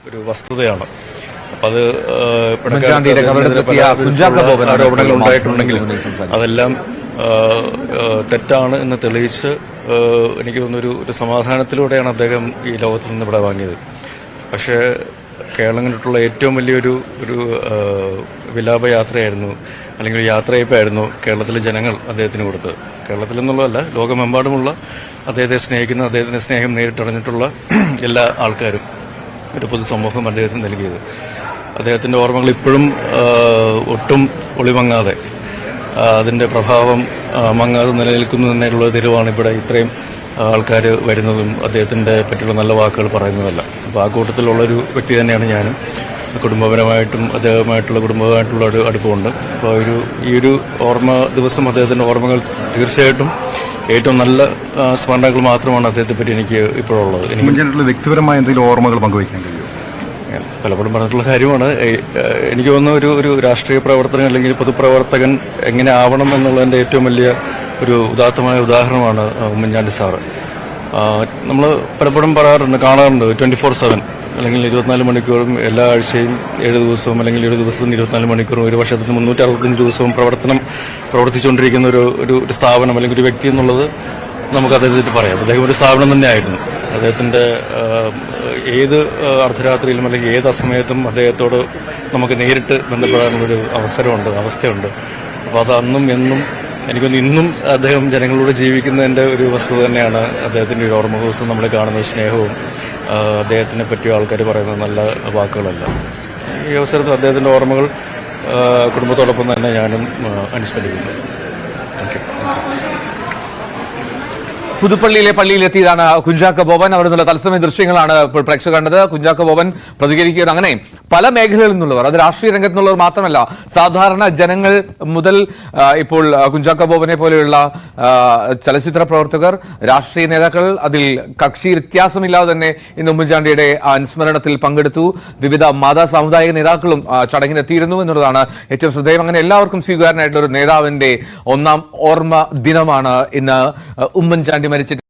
ഒരു വസ്തുതയാണ്. അപ്പം അത് ആരോപണങ്ങൾ ഉണ്ടായിട്ടുണ്ടെങ്കിൽ അതെല്ലാം തെറ്റാണ് എന്ന് തെളിയിച്ച് എനിക്ക് തോന്നുന്നൊരു സമാധാനത്തിലൂടെയാണ് അദ്ദേഹം ഈ ലോകത്തിൽ നിന്ന് ഇവിടെ വാങ്ങിയത്. പക്ഷേ കേരളം കണ്ടിട്ടുള്ള ഏറ്റവും വലിയൊരു വിലാപയാത്രയായിരുന്നു, അല്ലെങ്കിൽ ഒരു യാത്രയപ്പായിരുന്നു കേരളത്തിലെ ജനങ്ങൾ അദ്ദേഹത്തിന് കൊടുത്തത്. കേരളത്തിൽ നിന്നുള്ളതല്ല, ലോകമെമ്പാടുമുള്ള അദ്ദേഹത്തെ സ്നേഹിക്കുന്ന, അദ്ദേഹത്തിന് സ്നേഹം നേരിട്ടറിഞ്ഞിട്ടുള്ള എല്ലാ ആൾക്കാരും, ഒരു പൊതുസമൂഹം അദ്ദേഹത്തിന് നൽകിയത്. അദ്ദേഹത്തിൻ്റെ ഓർമ്മകൾ ഇപ്പോഴും ഒട്ടും ഒളിമങ്ങാതെ, അതിൻ്റെ പ്രഭാവം മങ്ങാതെ നിലനിൽക്കുന്നു എന്നതിനുള്ള തെളിവാണ് ഇവിടെ ഇത്രയും ആൾക്കാർ വരുന്നതും അദ്ദേഹത്തിൻ്റെ പറ്റിയുള്ള നല്ല വാക്കുകൾ പറയുന്നതല്ല. അപ്പോൾ ആ കൂട്ടത്തിലുള്ളൊരു വ്യക്തി തന്നെയാണ് ഞാനും. കുടുംബപരമായിട്ടും കുടുംബമായിട്ടുള്ള ഒരു അടുപ്പമുണ്ട്. അപ്പോൾ ഈ ഒരു ഓർമ്മ ദിവസം അദ്ദേഹത്തിൻ്റെ ഓർമ്മകൾ തീർച്ചയായിട്ടും ഏറ്റവും നല്ല സ്മരണകൾ മാത്രമാണ് അദ്ദേഹത്തെ പറ്റി എനിക്ക് ഇപ്പോഴുള്ളത്. എനിക്ക് വ്യക്തിപരമായ എന്തെങ്കിലും ഓർമ്മകൾ പങ്കുവയ്ക്കാൻ കഴിയും? പലപ്പോഴും പറഞ്ഞിട്ടുള്ള കാര്യമാണ്. എനിക്ക് തോന്നുന്ന ഒരു രാഷ്ട്രീയ പ്രവർത്തകൻ അല്ലെങ്കിൽ പൊതുപ്രവർത്തകൻ എങ്ങനെ ആവണം എന്നുള്ളതിൻ്റെ ഏറ്റവും വലിയ ഒരു ഉദാത്തമായ ഉദാഹരണമാണ് ഉമ്മൻചാണ്ടി സാറ്. നമ്മൾ പലപ്പോഴും കാണാറുണ്ട് 24/7 അല്ലെങ്കിൽ 24 മണിക്കൂറും എല്ലാ ആഴ്ചയും 7 ദിവസവും അല്ലെങ്കിൽ ഒരു ദിവസത്തിന് 24 മണിക്കൂറും ഒരു വർഷത്തിന് 365 ദിവസവും പ്രവർത്തിച്ചുകൊണ്ടിരിക്കുന്ന ഒരു സ്ഥാപനം അല്ലെങ്കിൽ ഒരു വ്യക്തി എന്നുള്ളത് നമുക്ക് അദ്ദേഹത്തെ പറയാം. അദ്ദേഹം ഒരു സ്ഥാപനം തന്നെയായിരുന്നു. അദ്ദേഹത്തിൻ്റെ ഏത് അർദ്ധരാത്രിയിലും അല്ലെങ്കിൽ ഏത് അസമയത്തും അദ്ദേഹത്തോട് നമുക്ക് നേരിട്ട് ബന്ധപ്പെടാനുള്ളൊരു അവസ്ഥയുണ്ട്. അപ്പോൾ അത് അന്നും എന്നും എനിക്കൊന്ന് ഇന്നും അദ്ദേഹം ജനങ്ങളോട് ജീവിക്കുന്നതിൻ്റെ ഒരു വസ്തുത തന്നെയാണ് അദ്ദേഹത്തിൻ്റെ ഒരു ഓർമ്മ ദിവസം നമ്മൾ കാണുന്ന സ്നേഹവും അദ്ദേഹത്തിനെ പറ്റിയ ആൾക്കാർ പറയുന്ന നല്ല വാക്കുകളല്ല. ഈ അവസരത്തിൽ അദ്ദേഹത്തിൻ്റെ ഓർമ്മകൾ കുടുംബത്തോടൊപ്പം തന്നെ ഞാനും അനുസ്മരിക്കുന്നു. Thank you. പുതുപ്പള്ളിയിലെ പള്ളിയിലെത്തിയതാണ് കുഞ്ചാക്കോ ബോബൻ. അവിടെ നിന്നുള്ള തത്സമയ ദൃശ്യങ്ങളാണ് ഇപ്പോൾ പ്രേക്ഷകർ കണ്ടത്. കുഞ്ചാക്കോ ബോബൻ പ്രതികരിക്കുകയാണ്. അങ്ങനെ പല മേഖലകളിൽ നിന്നുള്ളവർ, അത് രാഷ്ട്രീയ രംഗത്ത് നിന്നുള്ളവർ മാത്രമല്ല, സാധാരണ ജനങ്ങൾ മുതൽ ഇപ്പോൾ കുഞ്ചാക്കോ ബോബനെ പോലെയുള്ള ചലച്ചിത്ര പ്രവർത്തകർ, രാഷ്ട്രീയ നേതാക്കൾ, അതിൽ കക്ഷി വ്യത്യാസമില്ലാതെ തന്നെ ഇന്ന് ഉമ്മൻചാണ്ടിയുടെ അനുസ്മരണത്തിൽ പങ്കെടുത്തു. വിവിധ മത സാമുദായിക നേതാക്കളും ചടങ്ങിനെത്തിയിരുന്നു എന്നുള്ളതാണ് ഏറ്റവും ശ്രദ്ധേയം. അങ്ങനെ എല്ലാവർക്കും സ്വീകാര്യനായിട്ടുള്ള ഒരു നേതാവിന്റെ 1ാം ഓർമ്മ ദിനമാണ് ഇന്ന്. ഉമ്മൻചാണ്ടി മരിച്ചിട്ട്